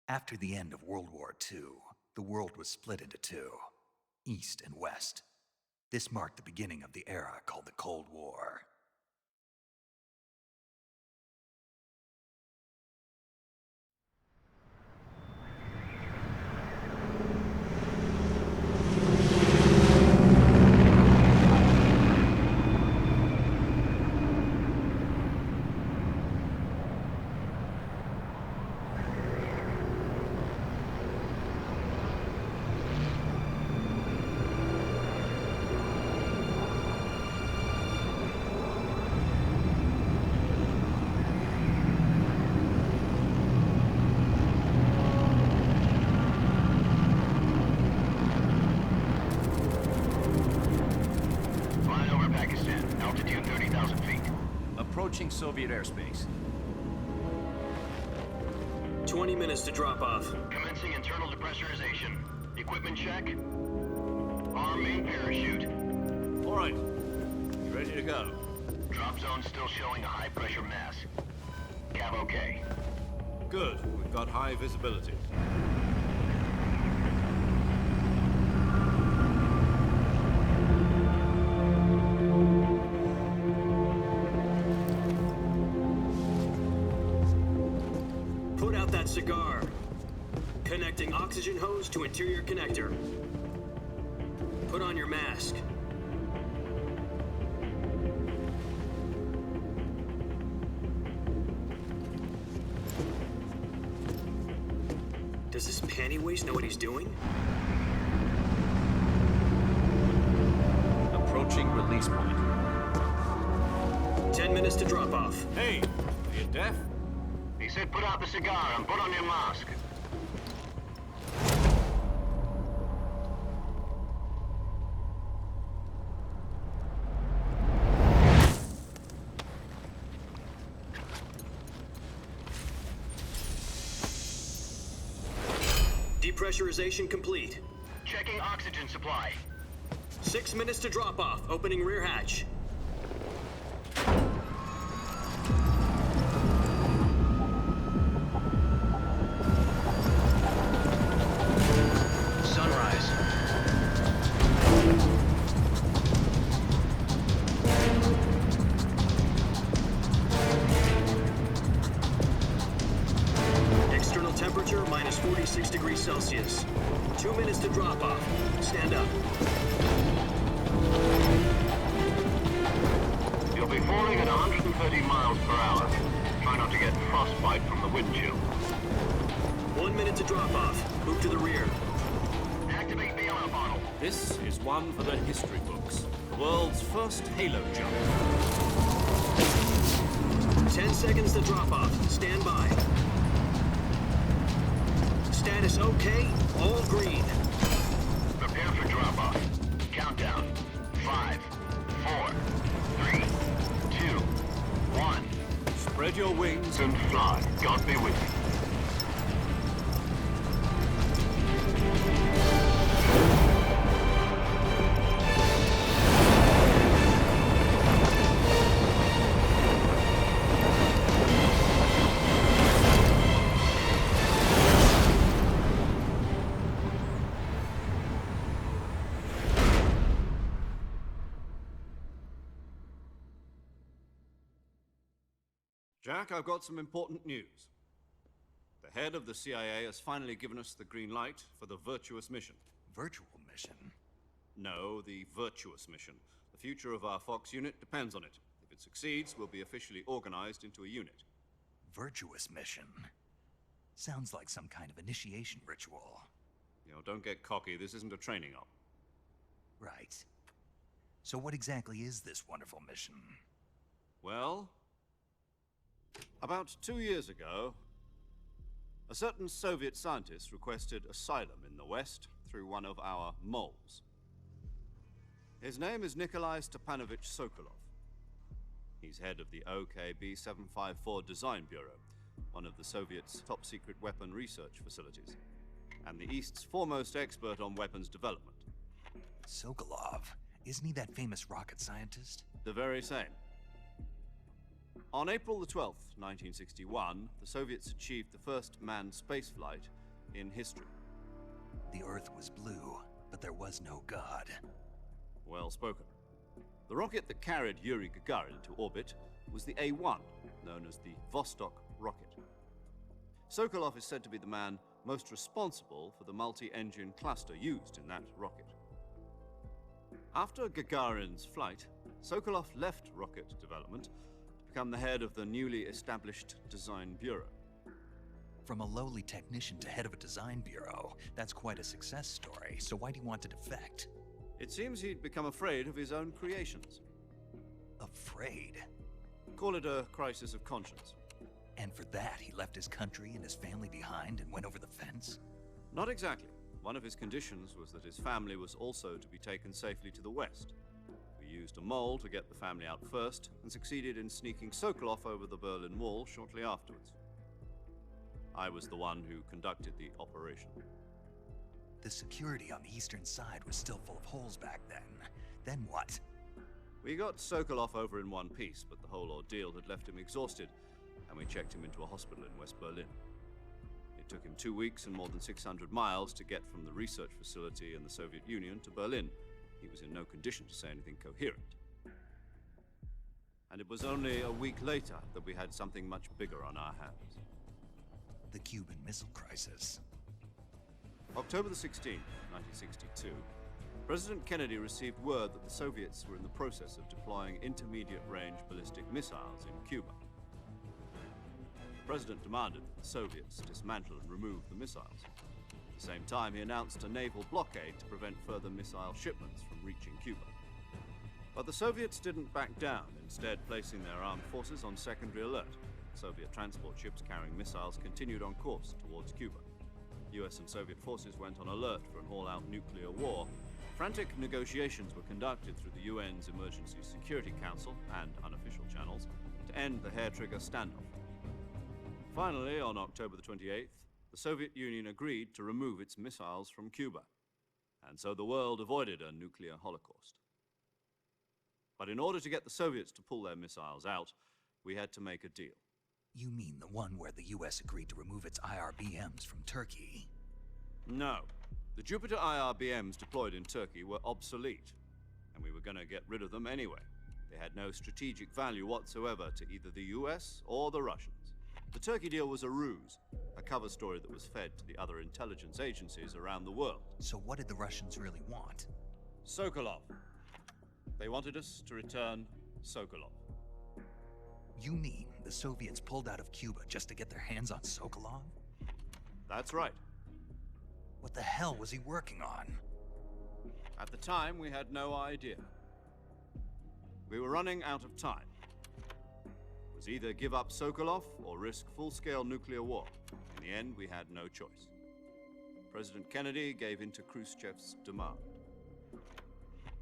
After the end of World War II, the world was split into two, East and West. This marked the beginning of the era called the Cold War. Approaching Soviet airspace. 20 minutes to drop off. Commencing internal depressurization. Equipment check. Arm main parachute. All right. Ready to go. Drop zone still showing a high pressure mass. Cav okay. Good. We've got high visibility. Put out that cigar. Connecting oxygen hose to interior connector. Put on your mask. Does this panty waste know what he's doing? Approaching release point. 10 minutes to drop off. Hey, are you deaf? He said put out the cigar and put on your mask. Depressurization complete. Checking oxygen supply. 6 minutes to drop off. Opening rear hatch. Sunrise. External temperature minus 46 degrees Celsius. 2 minutes to drop off. Stand up. You'll be falling at 130 miles per hour. Try not to get frostbite from the wind chill. 1 minute to drop off. Move to the rear. Activate bailout bottle. This is one for the history books. The world's first halo jump. 10 seconds to drop off. Stand by. Status okay. All green. Prepare for drop off. Countdown. 5, 4, 3, 2, 1. Spread your wings And fly. God be with you. Jack, I've got some important news. The head of the CIA has finally given us the green light for the virtuous mission. Virtual mission? No, the virtuous mission. The future of our Fox unit depends on it. If it succeeds, we'll be officially organized into a unit. Virtuous mission? Sounds like some kind of initiation ritual. You know, don't get cocky. This isn't a training op. Right. So what exactly is this wonderful mission? Well, about 2 years ago, a certain Soviet scientist requested asylum in the West through one of our moles. His name is Nikolai Stepanovich Sokolov. He's head of the OKB 754 Design Bureau, one of the Soviets' top-secret weapon research facilities, and the East's foremost expert on weapons development. Sokolov? Isn't he that famous rocket scientist? The very same. On April the 12th, 1961, the Soviets achieved the first manned spaceflight in history. The Earth was blue, but there was no God. Well spoken. The rocket that carried Yuri Gagarin into orbit was the A-1, known as the Vostok rocket. Sokolov is said to be the man most responsible for the multi-engine cluster used in that rocket. After Gagarin's flight, Sokolov left rocket development to become the head of the newly established Design Bureau. From a lowly technician to head of a design bureau, that's quite a success story, so why'd he want to defect? It seems he'd become afraid of his own creations. Afraid? Call it a crisis of conscience. And for that, he left his country and his family behind and went over the fence? Not exactly. One of his conditions was that his family was also to be taken safely to the west. We used a mole to get the family out first and succeeded in sneaking Sokolov over the Berlin Wall shortly afterwards. I was the one who conducted the operation. The security on the eastern side was still full of holes back then. Then what? We got Sokolov over in one piece, but the whole ordeal had left him exhausted, and we checked him into a hospital in West Berlin. It took him 2 weeks and more than 600 miles to get from the research facility in the Soviet Union to Berlin. He was in no condition to say anything coherent. And it was only a week later that we had something much bigger on our hands. The Cuban Missile Crisis. October the 16th, 1962, President Kennedy received word that the Soviets were in the process of deploying intermediate-range ballistic missiles in Cuba. The President demanded that the Soviets dismantle and remove the missiles. At the same time, he announced a naval blockade to prevent further missile shipments from reaching Cuba. But the Soviets didn't back down, instead placing their armed forces on secondary alert. Soviet transport ships carrying missiles continued on course towards Cuba. US and Soviet forces went on alert for an all-out nuclear war. Frantic negotiations were conducted through the UN's Emergency Security Council and unofficial channels to end the hair-trigger standoff. Finally, on October the 28th, the Soviet Union agreed to remove its missiles from Cuba, and so the world avoided a nuclear holocaust. But in order to get the Soviets to pull their missiles out, we had to make a deal. You mean the one where the US agreed to remove its IRBMs from Turkey? No. The Jupiter IRBMs deployed in Turkey were obsolete, and we were going to get rid of them anyway. They had no strategic value whatsoever to either the US or the Russians. The Turkey deal was a ruse, a cover story that was fed to the other intelligence agencies around the world. So what did the Russians really want? Sokolov. They wanted us to return Sokolov. You mean the Soviets pulled out of Cuba just to get their hands on Sokolov? That's right. What the hell was he working on? At the time, we had no idea. We were running out of time. It was either give up Sokolov or risk full-scale nuclear war. In the end, we had no choice. President Kennedy gave in to Khrushchev's demand.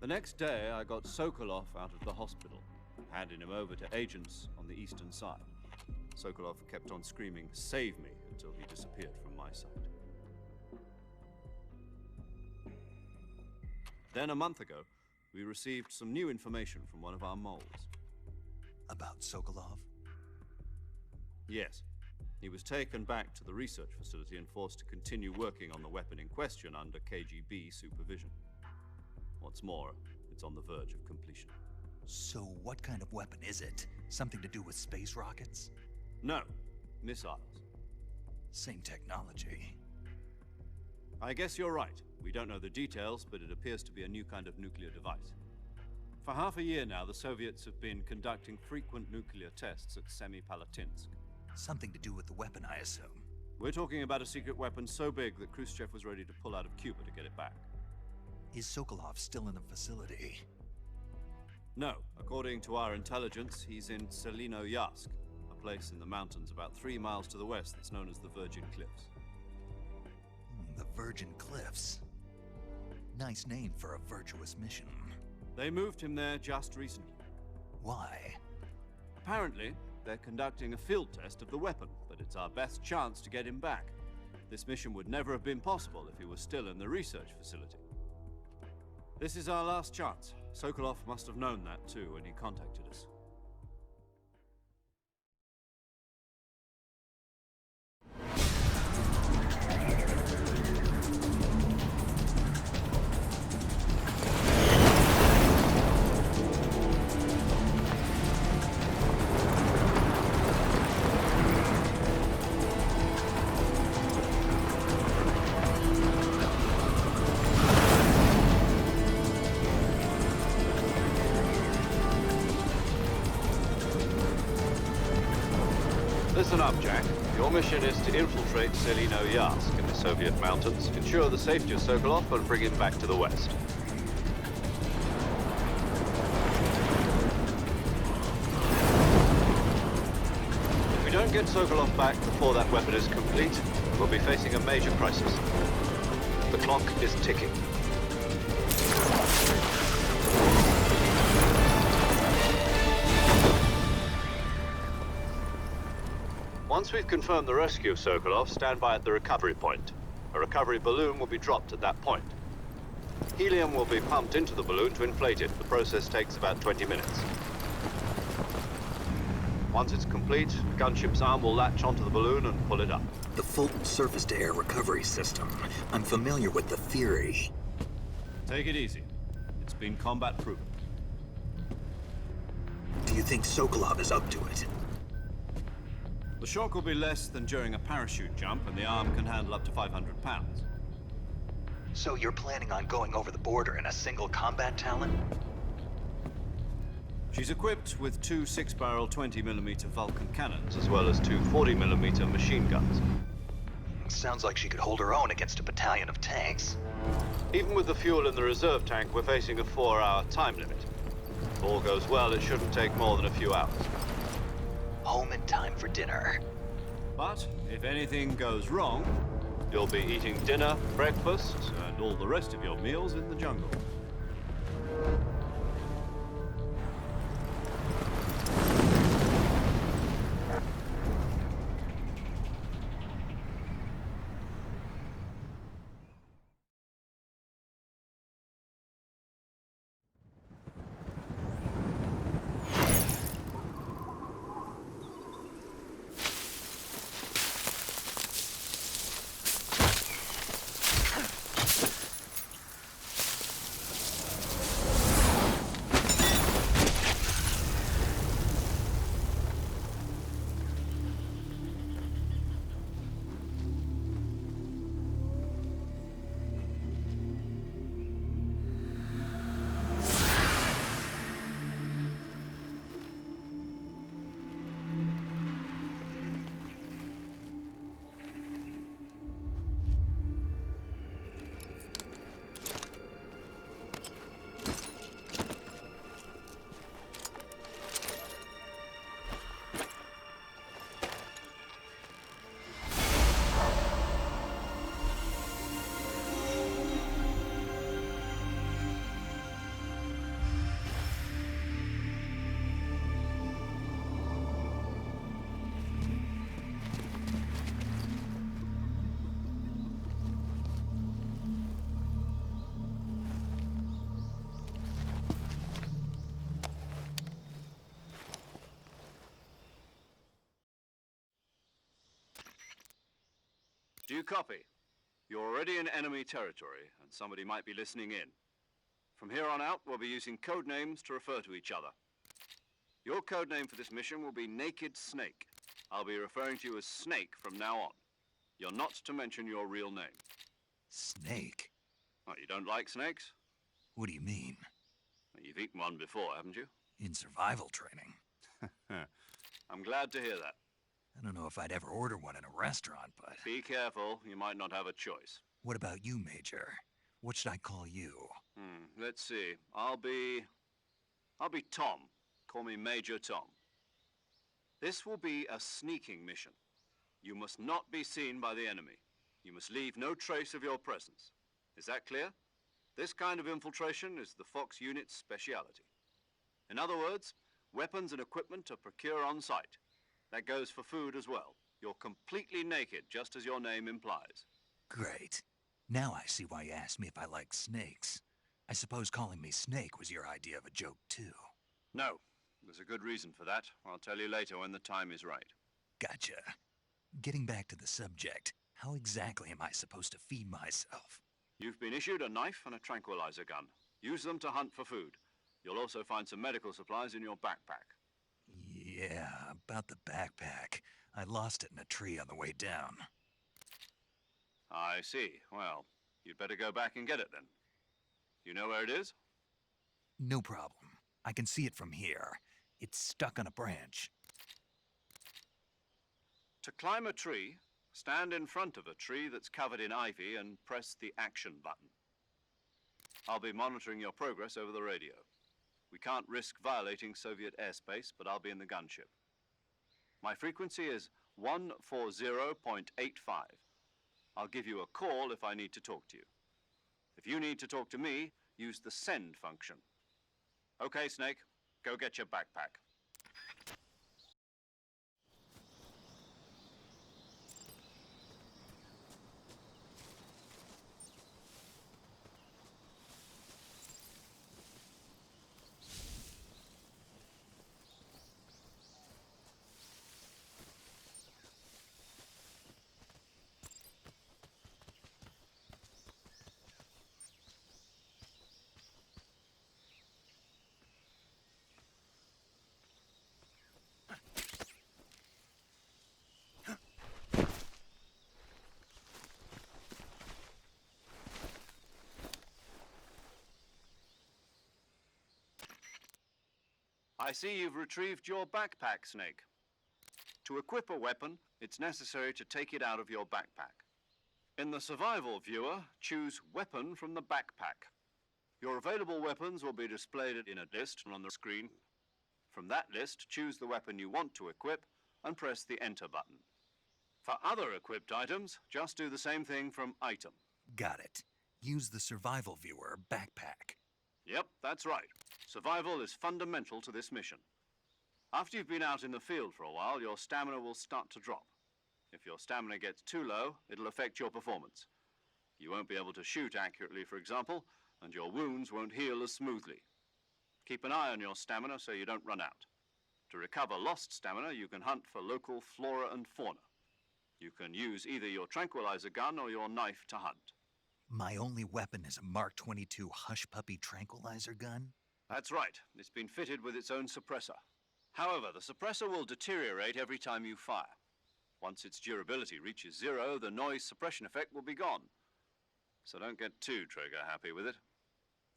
The next day, I got Sokolov out of the hospital, handing him over to agents on the eastern side. Sokolov kept on screaming, "Save me," until he disappeared from my sight. Then a month ago, we received some new information from one of our moles. About Sokolov? Yes. He was taken back to the research facility and forced to continue working on the weapon in question under KGB supervision. What's more, it's on the verge of completion. So what kind of weapon is it? Something to do with space rockets? No, missiles. Same technology. I guess you're right. We don't know the details, but it appears to be a new kind of nuclear device. For half a year now, the Soviets have been conducting frequent nuclear tests at Semipalatinsk. Something to do with the weapon, I assume. We're talking about a secret weapon so big that Khrushchev was ready to pull out of Cuba to get it back. Is Sokolov still in the facility? No. According to our intelligence, he's in Selino-Yarsk, a place in the mountains about 3 miles to the west that's known as the Virgin Cliffs. The Virgin Cliffs. Nice name for a virtuous mission. They moved him there just recently. Why? Apparently, they're conducting a field test of the weapon, but it's our best chance to get him back. This mission would never have been possible if he was still in the research facility. This is our last chance. Sokolov must have known that too when he contacted us. Listen up, Jack. Your mission is to infiltrate Selino-Yarsk in the Soviet mountains, ensure the safety of Sokolov, and bring him back to the West. If we don't get Sokolov back before that weapon is complete, we'll be facing a major crisis. The clock is ticking. Once we've confirmed the rescue of Sokolov, stand by at the recovery point. A recovery balloon will be dropped at that point. Helium will be pumped into the balloon to inflate it. The process takes about 20 minutes. Once it's complete, the gunship's arm will latch onto the balloon and pull it up. The Fulton surface-to-air recovery system. I'm familiar with the theory. Take it easy. It's been combat-proven. Do you think Sokolov is up to it? The shock will be less than during a parachute jump, and the arm can handle up to 500 pounds. So you're planning on going over the border in a single combat Talon? She's equipped with two 6-barrel 20mm Vulcan cannons, as well as two 40mm machine guns. Sounds like she could hold her own against a battalion of tanks. Even with the fuel in the reserve tank, we're facing a 4-hour time limit. If all goes well, it shouldn't take more than a few hours. Home in time for dinner. But if anything goes wrong, you'll be eating dinner, breakfast, and all the rest of your meals in the jungle. Do you copy? You're already in enemy territory, and somebody might be listening in. From here on out, we'll be using code names to refer to each other. Your code name for this mission will be Naked Snake. I'll be referring to you as Snake from now on. You're not to mention your real name. Snake? Oh, you don't like snakes? What do you mean? Well, you've eaten one before, haven't you? In survival training? I'm glad to hear that. I don't know if I'd ever order one in a restaurant, but... Be careful, you might not have a choice. What about you, Major? What should I call you? Let's see. I'll be Tom. Call me Major Tom. This will be a sneaking mission. You must not be seen by the enemy. You must leave no trace of your presence. Is that clear? This kind of infiltration is the Fox unit's speciality. In other words, weapons and equipment are procured on site. That goes for food as well. You're completely naked, just as your name implies. Great. Now I see why you asked me if I like snakes. I suppose calling me Snake was your idea of a joke, too. No. There's a good reason for that. I'll tell you later when the time is right. Gotcha. Getting back to the subject, how exactly am I supposed to feed myself? You've been issued a knife and a tranquilizer gun. Use them to hunt for food. You'll also find some medical supplies in your backpack. Yeah, about the backpack. I lost it in a tree on the way down. I see. Well, you'd better go back and get it then. You know where it is? No problem. I can see it from here. It's stuck on a branch. To climb a tree, stand in front of a tree that's covered in ivy and press the action button. I'll be monitoring your progress over the radio. We can't risk violating Soviet airspace, but I'll be in the gunship. My frequency is 140.85. I'll give you a call if I need to talk to you. If you need to talk to me, use the send function. Okay, Snake, go get your backpack. I see you've retrieved your backpack, Snake. To equip a weapon, it's necessary to take it out of your backpack. In the survival viewer, choose Weapon from the backpack. Your available weapons will be displayed in a list on the screen. From that list, choose the weapon you want to equip and press the Enter button. For other equipped items, just do the same thing from Item. Got it. Use the survival viewer backpack. Yep, that's right. Survival is fundamental to this mission. After you've been out in the field for a while, your stamina will start to drop. If your stamina gets too low, it'll affect your performance. You won't be able to shoot accurately, for example, and your wounds won't heal as smoothly. Keep an eye on your stamina so you don't run out. To recover lost stamina, you can hunt for local flora and fauna. You can use either your tranquilizer gun or your knife to hunt. My only weapon is a Mark 22 Hush Puppy tranquilizer gun? That's right. It's been fitted with its own suppressor. However, the suppressor will deteriorate every time you fire. Once its durability reaches 0, the noise suppression effect will be gone. So don't get too trigger happy with it.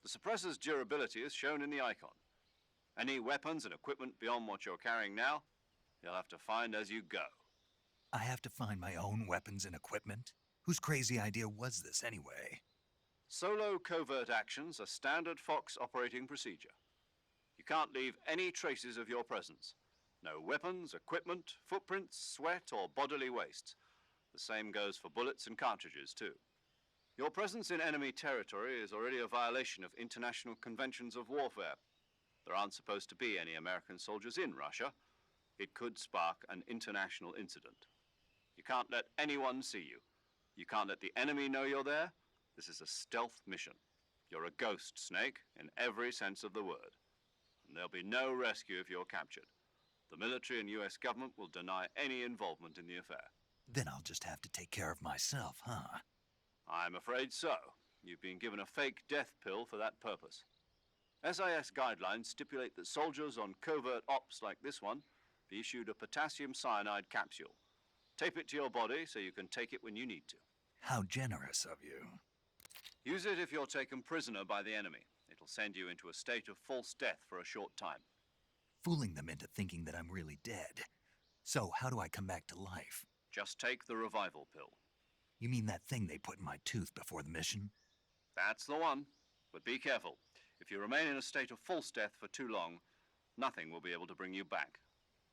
The suppressor's durability is shown in the icon. Any weapons and equipment beyond what you're carrying now, you'll have to find as you go. I have to find my own weapons and equipment? Whose crazy idea was this anyway? Solo covert actions are standard Fox operating procedure. You can't leave any traces of your presence. No weapons, equipment, footprints, sweat, or bodily wastes. The same goes for bullets and cartridges, too. Your presence in enemy territory is already a violation of international conventions of warfare. There aren't supposed to be any American soldiers in Russia. It could spark an international incident. You can't let anyone see you. You can't let the enemy know you're there. This is a stealth mission. You're a ghost, Snake, in every sense of the word. And there'll be no rescue if you're captured. The military and US government will deny any involvement in the affair. Then I'll just have to take care of myself, huh? I'm afraid so. You've been given a fake death pill for that purpose. SIS guidelines stipulate that soldiers on covert ops like this one be issued a potassium cyanide capsule. Tape it to your body so you can take it when you need to. How generous of you. Use it if you're taken prisoner by the enemy. It'll send you into a state of false death for a short time. Fooling them into thinking that I'm really dead. So how do I come back to life? Just take the revival pill. You mean that thing they put in my tooth before the mission? That's the one. But be careful. If you remain in a state of false death for too long, nothing will be able to bring you back.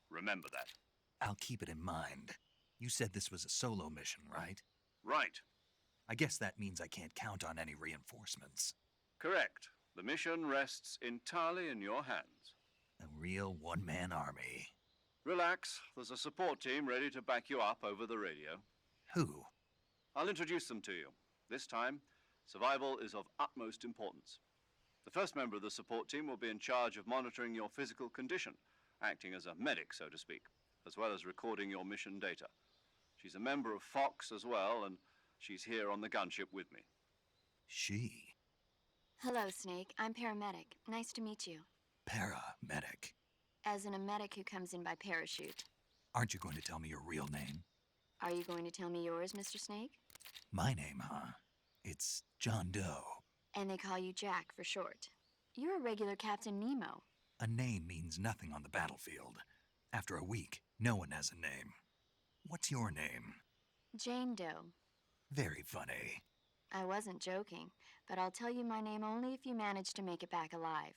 Remember that. I'll keep it in mind. You said this was a solo mission, right? Right. I guess that means I can't count on any reinforcements. Correct. The mission rests entirely in your hands. A real one-man army. Relax. There's a support team ready to back you up over the radio. Who? I'll introduce them to you. This time, survival is of utmost importance. The first member of the support team will be in charge of monitoring your physical condition, acting as a medic, so to speak, as well as recording your mission data. She's a member of Fox as well, and she's here on the gunship with me. She? Hello, Snake. I'm paramedic. Nice to meet you. Paramedic. As in a medic who comes in by parachute. Aren't you going to tell me your real name? Are you going to tell me yours, Mr. Snake? My name, huh? It's John Doe. And they call you Jack for short. You're a regular Captain Nemo. A name means nothing on the battlefield. After a week, no one has a name. What's your name? Jane Doe. Very funny. I wasn't joking, but I'll tell you my name only if you manage to make it back alive.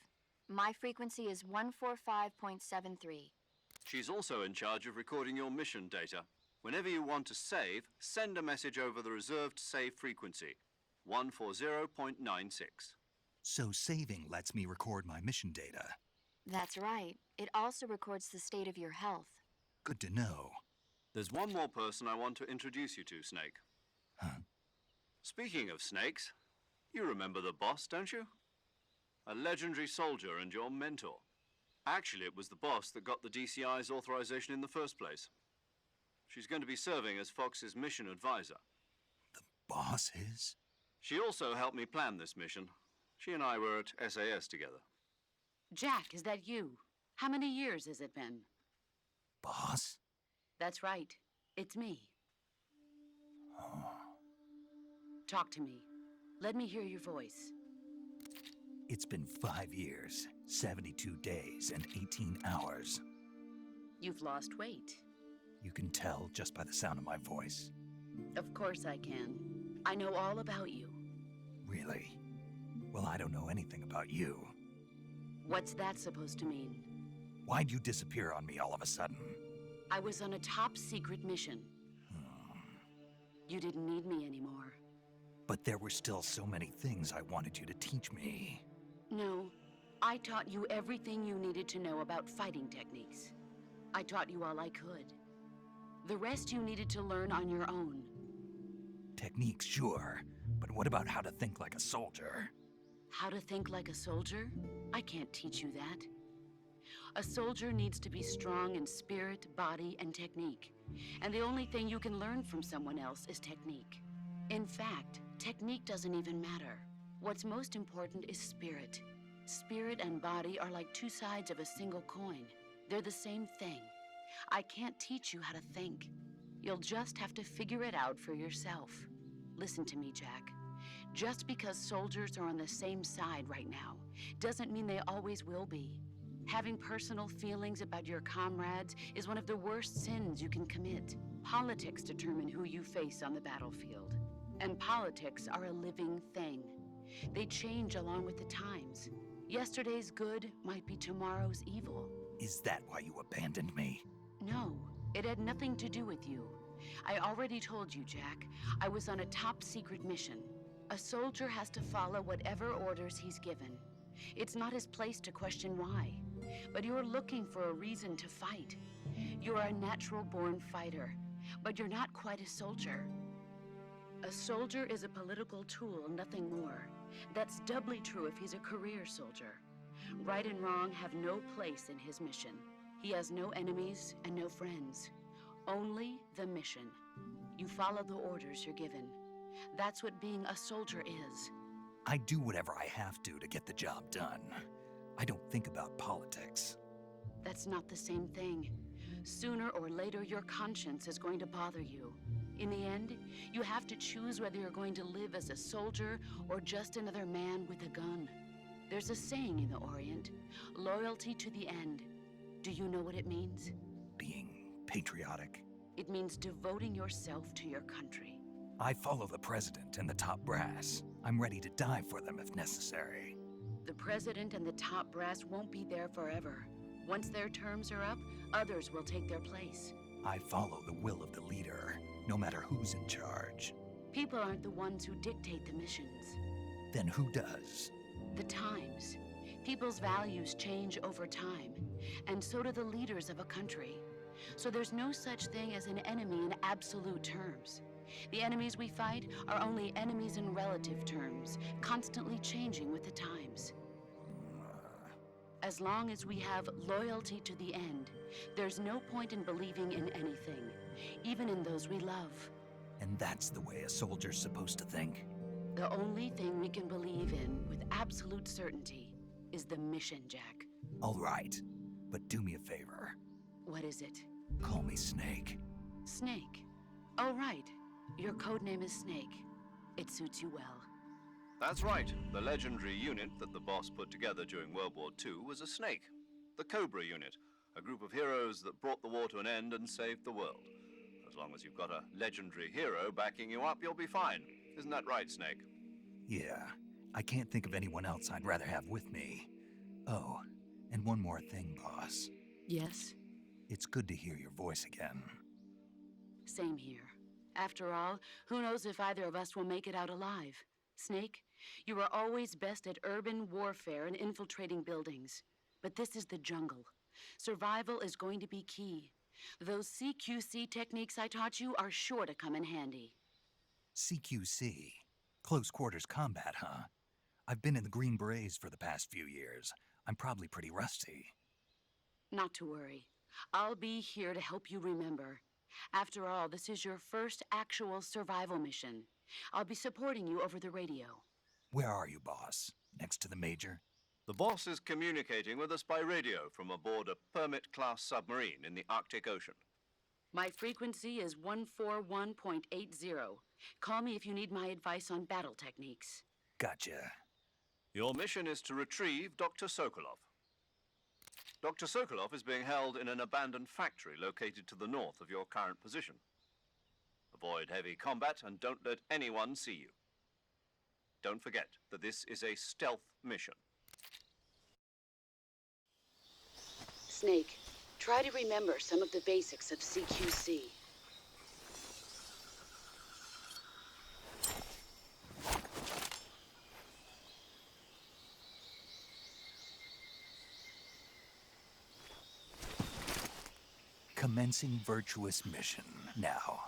My frequency is 145.73. She's also in charge of recording your mission data. Whenever you want to save, send a message over the reserved save frequency, 140.96. So saving lets me record my mission data. That's right. It also records the state of your health. Good to know. There's one more person I want to introduce you to, Snake. Huh? Speaking of snakes, you remember the boss, don't you? A legendary soldier and your mentor. Actually, it was the boss that got the DCI's authorization in the first place. She's going to be serving as Fox's mission advisor. The boss is? She also helped me plan this mission. She and I were at SAS together. Jack, is that you? How many years has it been? Boss? That's right. It's me. Oh. Talk to me. Let me hear your voice. It's been 5 years, 72 days, and 18 hours. You've lost weight. You can tell just by the sound of my voice. Of course I can. I know all about you. Really? Well, I don't know anything about you. What's that supposed to mean? Why'd you disappear on me all of a sudden? I was on a top secret mission. You didn't need me anymore. But there were still so many things I wanted you to teach me. No, I taught you everything you needed to know about fighting techniques. I taught you all I could. The rest you needed to learn on your own. Techniques, sure. But what about how to think like a soldier? How to think like a soldier? I can't teach you that. A soldier needs to be strong in spirit, body, and technique. And the only thing you can learn from someone else is technique. In fact, technique doesn't even matter. What's most important is spirit. Spirit and body are like two sides of a single coin. They're the same thing. I can't teach you how to think. You'll just have to figure it out for yourself. Listen to me, Jack. Just because soldiers are on the same side right now doesn't mean they always will be. Having personal feelings about your comrades is one of the worst sins you can commit. Politics determine who you face on the battlefield. And politics are a living thing. They change along with the times. Yesterday's good might be tomorrow's evil. Is that why you abandoned me? No, it had nothing to do with you. I already told you, Jack. I was on a top secret mission. A soldier has to follow whatever orders he's given. It's not his place to question why. But you're looking for a reason to fight. You're a natural-born fighter, but you're not quite a soldier. A soldier is a political tool, nothing more. That's doubly true if he's a career soldier. Right and wrong have no place in his mission. He has no enemies and no friends. Only the mission. You follow the orders you're given. That's what being a soldier is. I do whatever I have to get the job done. I don't think about politics. That's not the same thing. Sooner or later, your conscience is going to bother you. In the end, you have to choose whether you're going to live as a soldier or just another man with a gun. There's a saying in the Orient, loyalty to the end. Do you know what it means? Being patriotic. It means devoting yourself to your country. I follow the president and the top brass. I'm ready to die for them if necessary. The president and the top brass won't be there forever. Once their terms are up, others will take their place. I follow the will of the leader, no matter who's in charge. People aren't the ones who dictate the missions. Then who does? The times. People's values change over time, and so do the leaders of a country. So there's no such thing as an enemy in absolute terms. The enemies we fight are only enemies in relative terms, constantly changing with the times. As long as we have loyalty to the end, there's no point in believing in anything, even in those we love. And that's the way a soldier's supposed to think? The only thing we can believe in with absolute certainty is the mission, Jack. All right, but do me a favor. What is it? Call me Snake. Snake. Oh, right. Your code name is Snake. It suits you well. That's right. The legendary unit that the boss put together during World War II was a snake. The Cobra unit, a group of heroes that brought the war to an end and saved the world. As long as you've got a legendary hero backing you up, you'll be fine. Isn't that right, Snake? Yeah, I can't think of anyone else I'd rather have with me. Oh, and one more thing, boss. Yes? It's good to hear your voice again. Same here. After all, who knows if either of us will make it out alive? Snake, you are always best at urban warfare and infiltrating buildings. But this is the jungle. Survival is going to be key. Those CQC techniques I taught you are sure to come in handy. CQC? Close quarters combat, huh? I've been in the Green Berets for the past few years. I'm probably pretty rusty. Not to worry. I'll be here to help you remember. After all, this is your first actual survival mission. I'll be supporting you over the radio. Where are you, boss? Next to the Major? The boss is communicating with us by radio from aboard a Permit-class submarine in the Arctic Ocean. My frequency is 141.80. Call me if you need my advice on battle techniques. Gotcha. Your mission is to retrieve Dr. Sokolov. Dr. Sokolov is being held in an abandoned factory located to the north of your current position. Avoid heavy combat and don't let anyone see you. Don't forget that this is a stealth mission. Snake, try to remember some of the basics of CQC. Commencing virtuous mission now.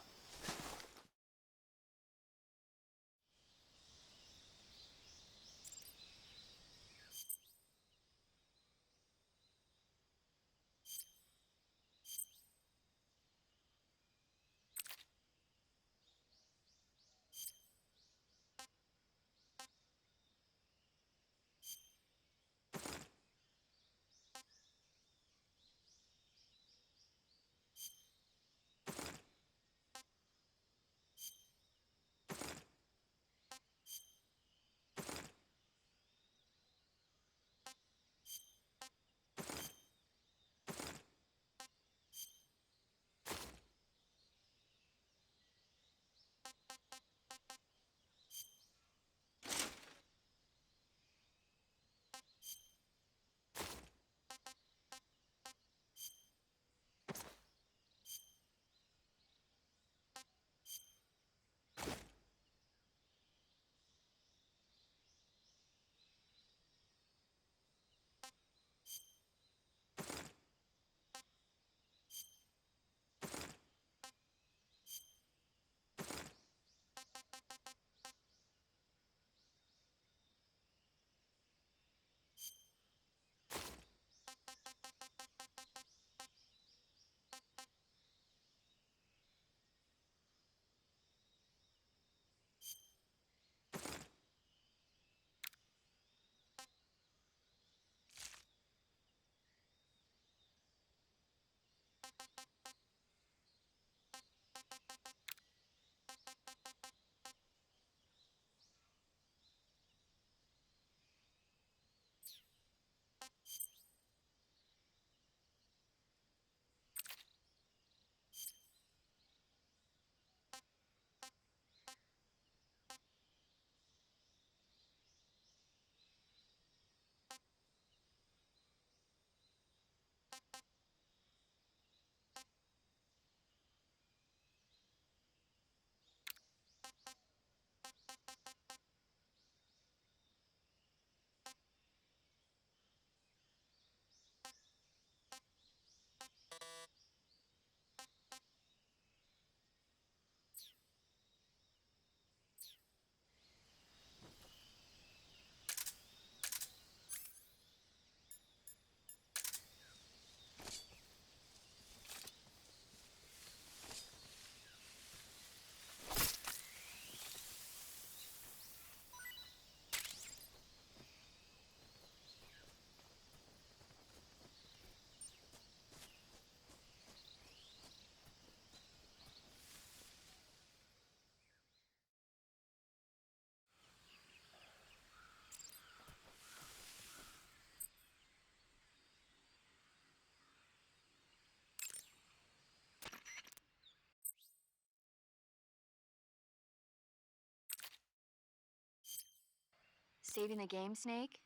saving the game, Snake?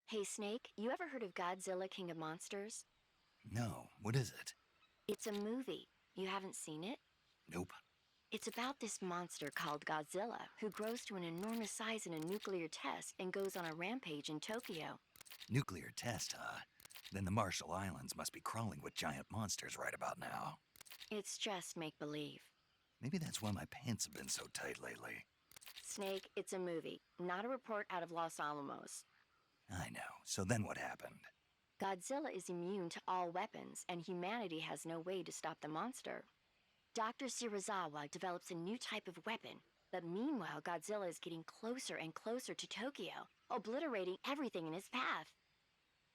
Hey, Snake, you ever heard of Godzilla King of Monsters? No, what is it? It's a movie. You haven't seen it? Nope. It's about this monster called Godzilla, who grows to an enormous size in a nuclear test and goes on a rampage in Tokyo. Nuclear test, huh? Then the Marshall Islands must be crawling with giant monsters right about now. It's just make-believe. Maybe that's why my pants have been so tight lately. Snake, it's a movie, not a report out of Los Alamos. I know. So then what happened? Godzilla is immune to all weapons, and humanity has no way to stop the monster. Dr. Shirazawa develops a new type of weapon, but meanwhile Godzilla is getting closer and closer to Tokyo, obliterating everything in his path.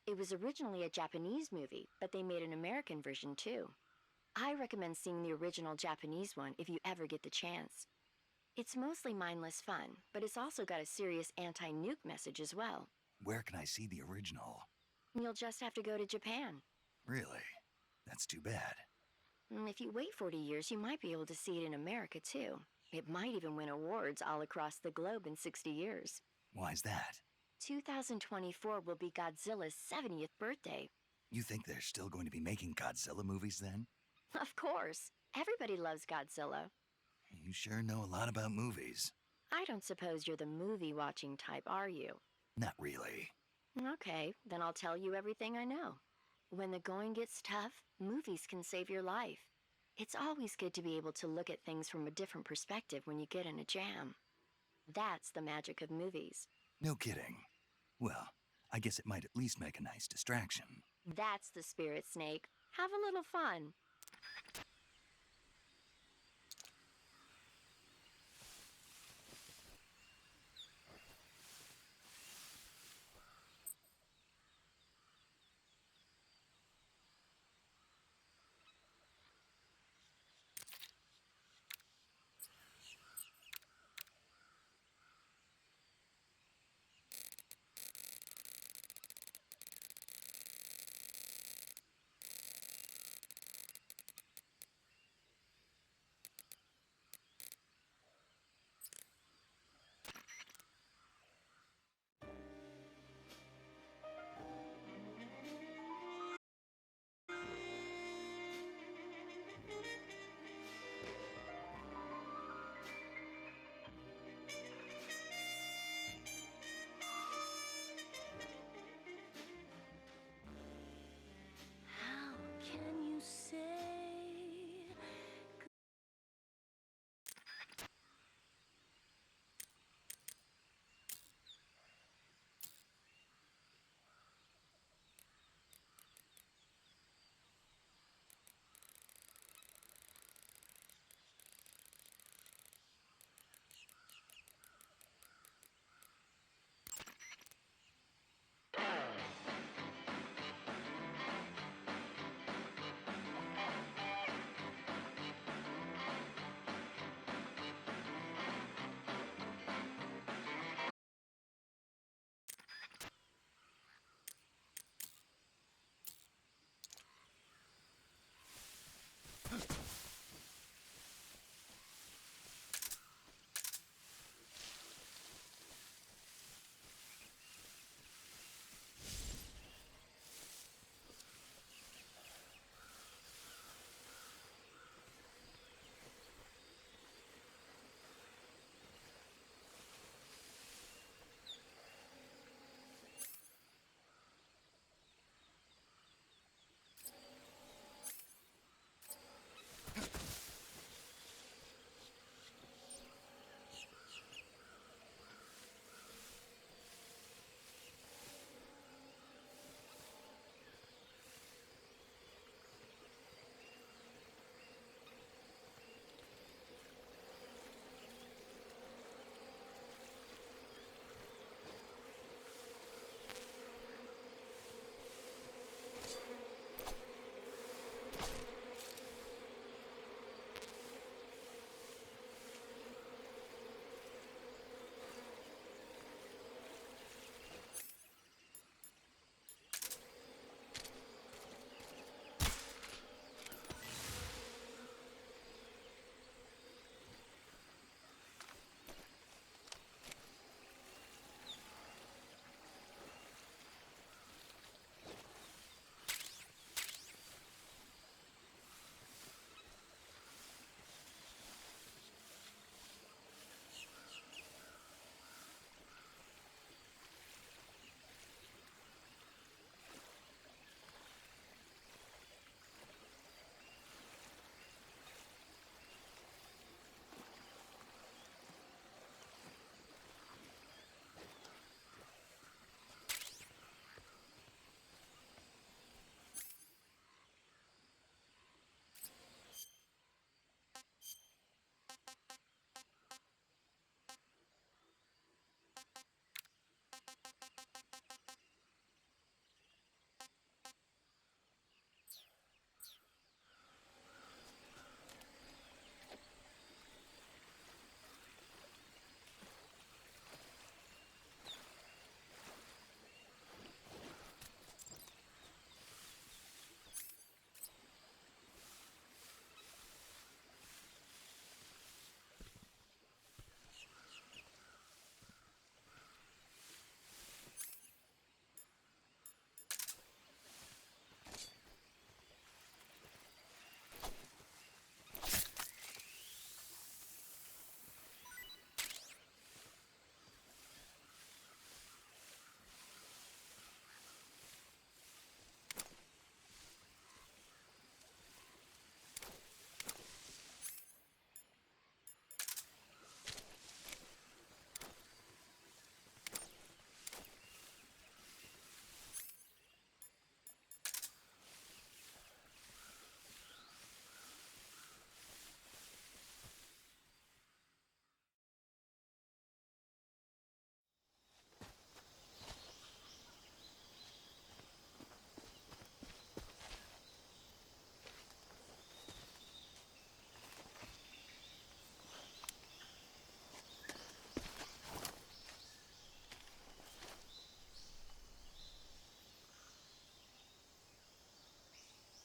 It was originally a Japanese movie, but they made an American version too. I recommend seeing the original Japanese one if you ever get the chance. It's mostly mindless fun, but it's also got a serious anti-nuke message as well. Where can I see the original? You'll just have to go to Japan. Really? That's too bad. If you wait 40 years, you might be able to see it in America too. It might even win awards all across the globe in 60 years. Why's that? 2024 will be Godzilla's 70th birthday. You think they're still going to be making Godzilla movies then? Of course. Everybody loves Godzilla. You sure know a lot about movies. I don't suppose you're the movie-watching type, are you? Not really. Okay, then I'll tell you everything I know. When the going gets tough, movies can save your life. It's always good to be able to look at things from a different perspective when you get in a jam. That's the magic of movies. No kidding. Well, I guess it might at least make a nice distraction. That's the spirit, Snake. Have a little fun.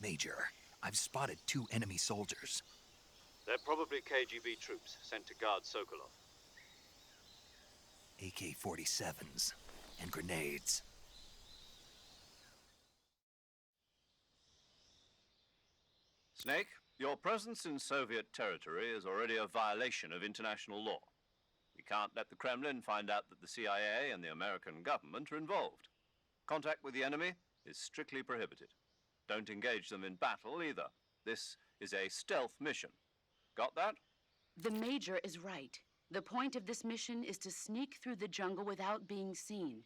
Major, I've spotted 2 enemy soldiers. They're probably KGB troops sent to guard Sokolov. AK-47s and grenades. Snake, your presence in Soviet territory is already a violation of international law. We can't let the Kremlin find out that the CIA and the American government are involved. Contact with the enemy is strictly prohibited. Don't engage them in battle either. This is a stealth mission. Got that? The Major is right. The point of this mission is to sneak through the jungle without being seen.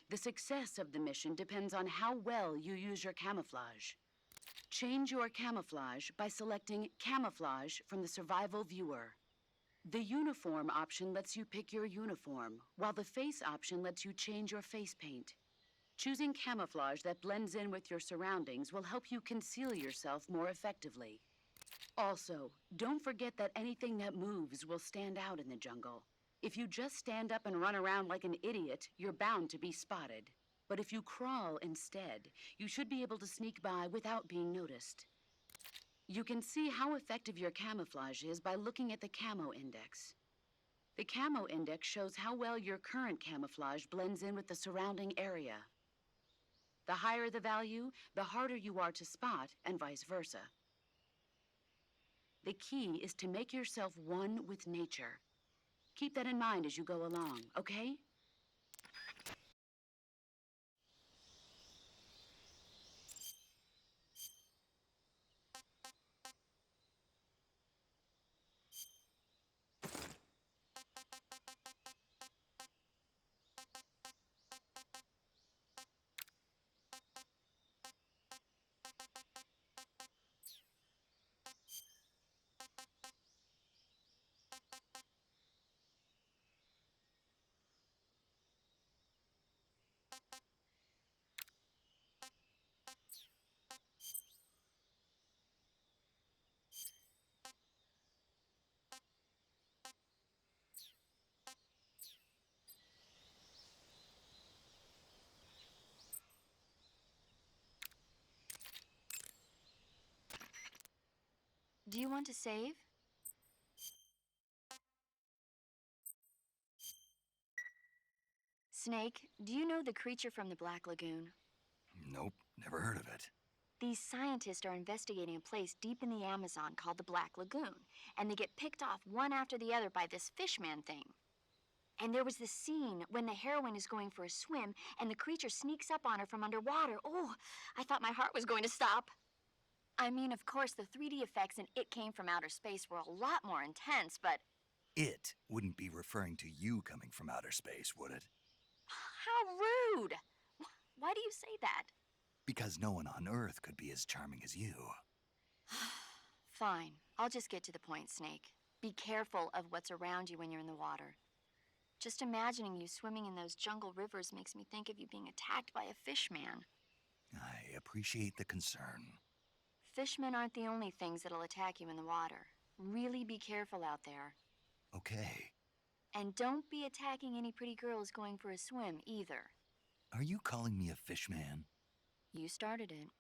The success of the mission depends on how well you use your camouflage. Change your camouflage by selecting Camouflage from the Survival Viewer. The Uniform option lets you pick your uniform, while the Face option lets you change your face paint. Choosing camouflage that blends in with your surroundings will help you conceal yourself more effectively. Also, don't forget that anything that moves will stand out in the jungle. If you just stand up and run around like an idiot, you're bound to be spotted. But if you crawl instead, you should be able to sneak by without being noticed. You can see how effective your camouflage is by looking at the Camo Index. The Camo Index shows how well your current camouflage blends in with the surrounding area. The higher the value, the harder you are to spot, and vice versa. The key is to make yourself one with nature. Keep that in mind as you go along, okay? Do you want to save? Snake, do you know the creature from the Black Lagoon? Nope, never heard of it. These scientists are investigating a place deep in the Amazon called the Black Lagoon, and they get picked off one after the other by this fishman thing. And there was this scene when the heroine is going for a swim, and the creature sneaks up on her from underwater. Oh, I thought my heart was going to stop. I mean, of course, the 3D effects in It Came from Outer Space were a lot more intense, but... It wouldn't be referring to you coming from outer space, would it? How rude! Why do you say that? Because no one on Earth could be as charming as you. Fine. I'll just get to the point, Snake. Be careful of what's around you when you're in the water. Just imagining you swimming in those jungle rivers makes me think of you being attacked by a fishman. I appreciate the concern. Fishmen aren't the only things that'll attack you in the water. Really be careful out there. Okay. And don't be attacking any pretty girls going for a swim, either. Are you calling me a fishman? You started it.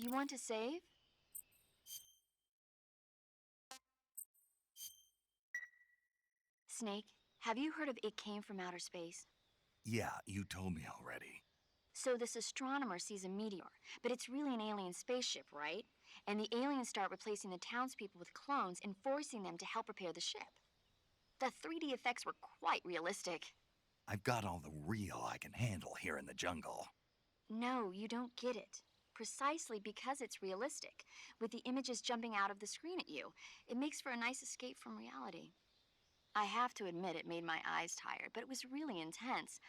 You want to save? Snake, have you heard of It Came from Outer Space? Yeah, you told me already. So this astronomer sees a meteor, but it's really an alien spaceship, right? And the aliens start replacing the townspeople with clones and forcing them to help repair the ship. The 3D effects were quite realistic. I've got all the real I can handle here in the jungle. No, you don't get it. Precisely because it's realistic, with the images jumping out of the screen at you, it makes for a nice escape from reality. I have to admit it made my eyes tired, but it was really intense.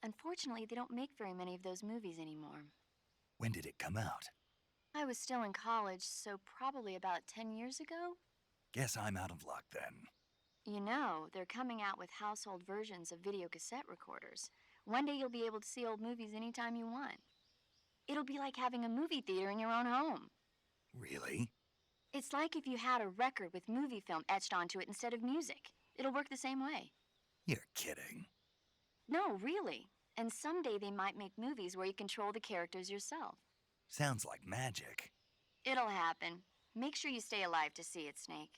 Unfortunately, they don't make very many of those movies anymore. When did it come out? I was still in college, so probably about 10 years ago. Guess I'm out of luck then. You know, they're coming out with household versions of video cassette recorders. One day you'll be able to see old movies anytime you want. It'll be like having a movie theater in your own home. Really? It's like if you had a record with movie film etched onto it instead of music. It'll work the same way. You're kidding. No, really. And someday they might make movies where you control the characters yourself. Sounds like magic. It'll happen. Make sure you stay alive to see it, Snake.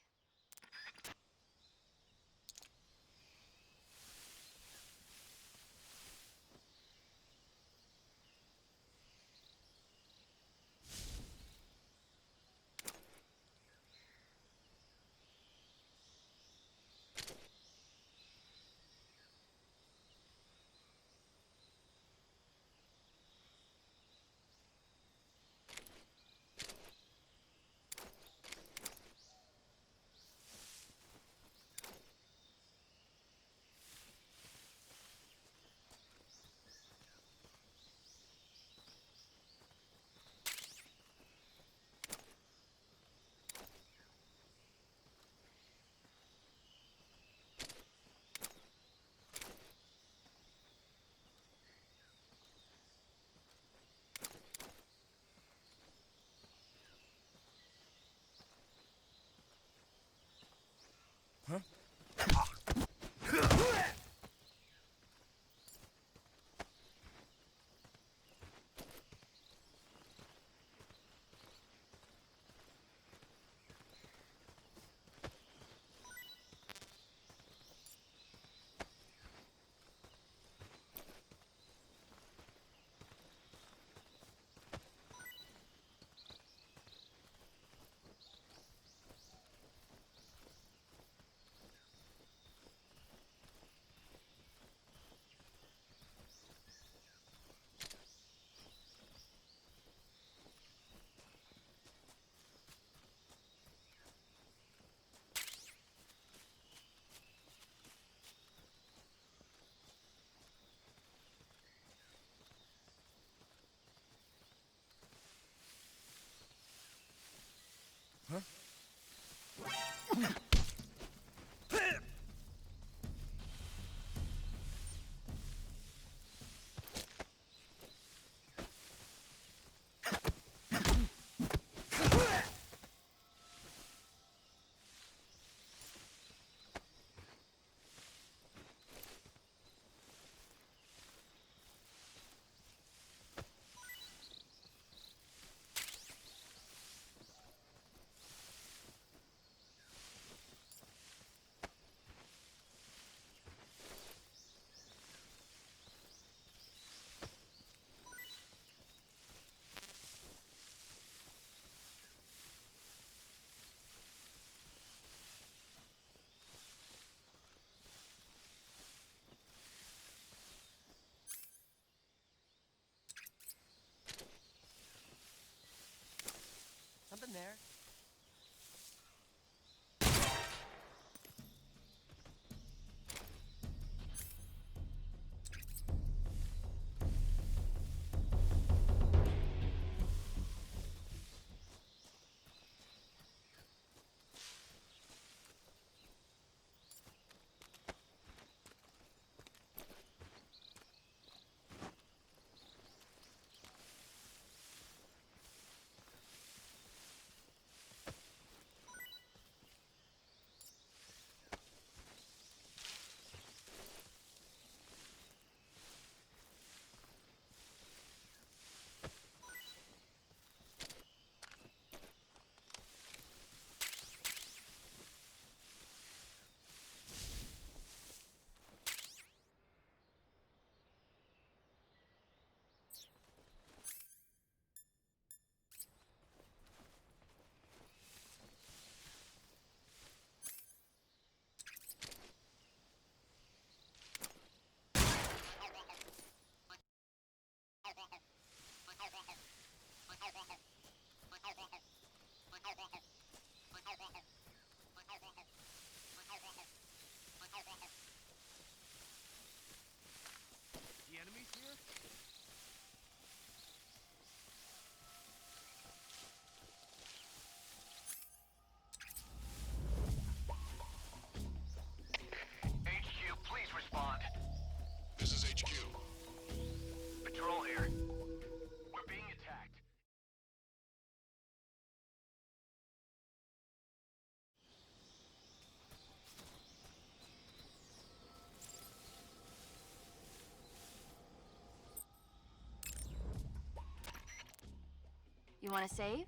You want to save?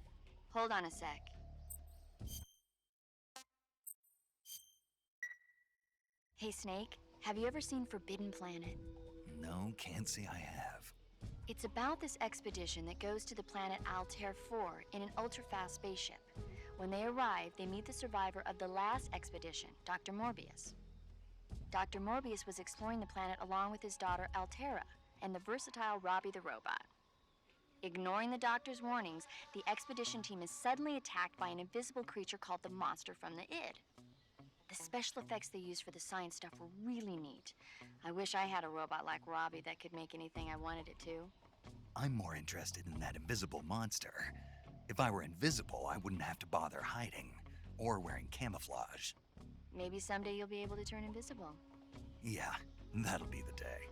Hold on a sec. Hey, Snake, have you ever seen Forbidden Planet? No, can't say I have. It's about this expedition that goes to the planet Altair 4 in an ultra-fast spaceship. When they arrive, they meet the survivor of the last expedition, Dr. Morbius. Dr. Morbius was exploring the planet along with his daughter Altera and the versatile Robbie the robot. Ignoring the doctor's warnings, the expedition team is suddenly attacked by an invisible creature called the Monster from the id. The special effects they used for the science stuff were really neat. I wish I had a robot like Robbie that could make anything I wanted it to. I'm more interested in that invisible monster. If I were invisible, I wouldn't have to bother hiding or wearing camouflage. Maybe someday you'll be able to turn invisible. Yeah, that'll be the day.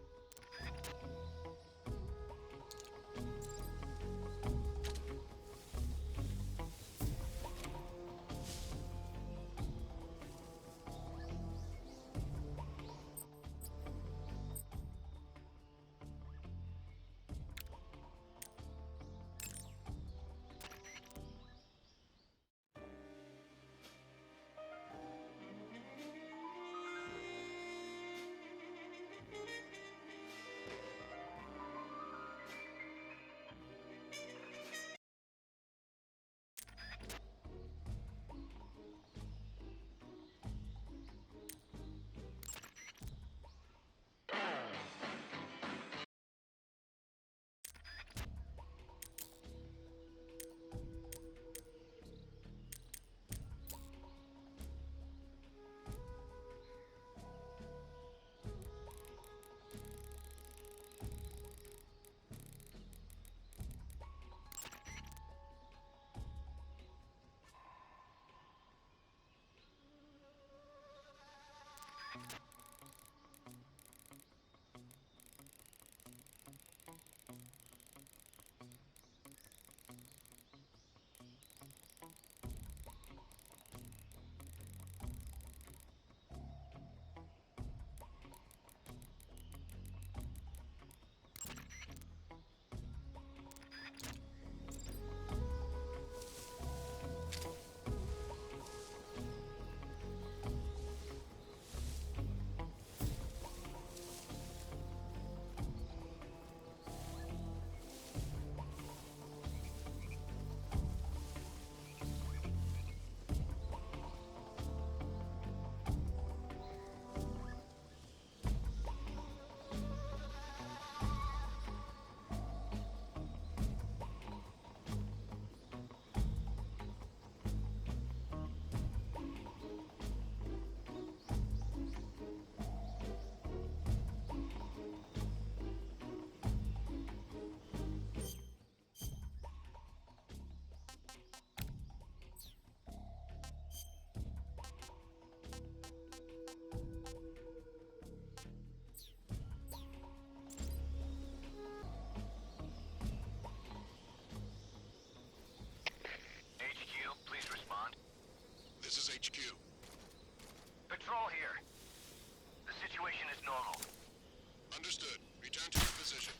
This is HQ. Patrol here. The situation is normal. Understood. Return to your position.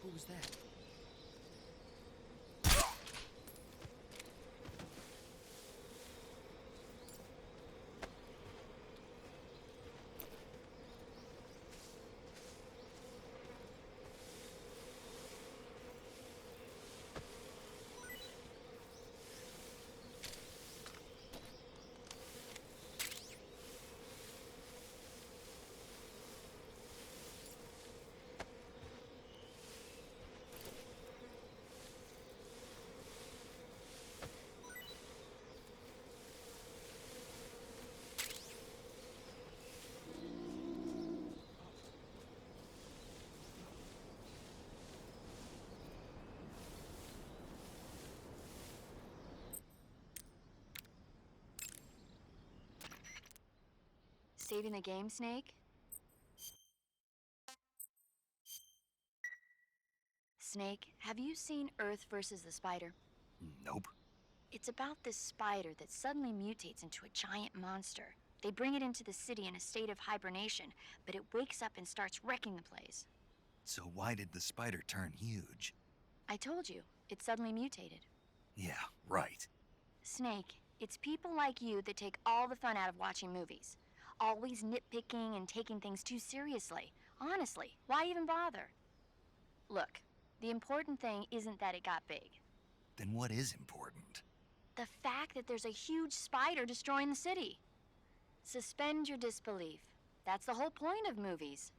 Who was that? Saving the game, Snake? Snake, have you seen Earth versus the Spider? Nope. It's about this spider that suddenly mutates into a giant monster. They bring it into the city in a state of hibernation, but it wakes up and starts wrecking the place. So why did the spider turn huge? I told you, it suddenly mutated. Yeah, right. Snake, it's people like you that take all the fun out of watching movies. Always nitpicking and taking things too seriously. Honestly, why even bother? Look, the important thing isn't that it got big. Then what is important? The fact that there's a huge spider destroying the city. Suspend your disbelief. That's the whole point of movies.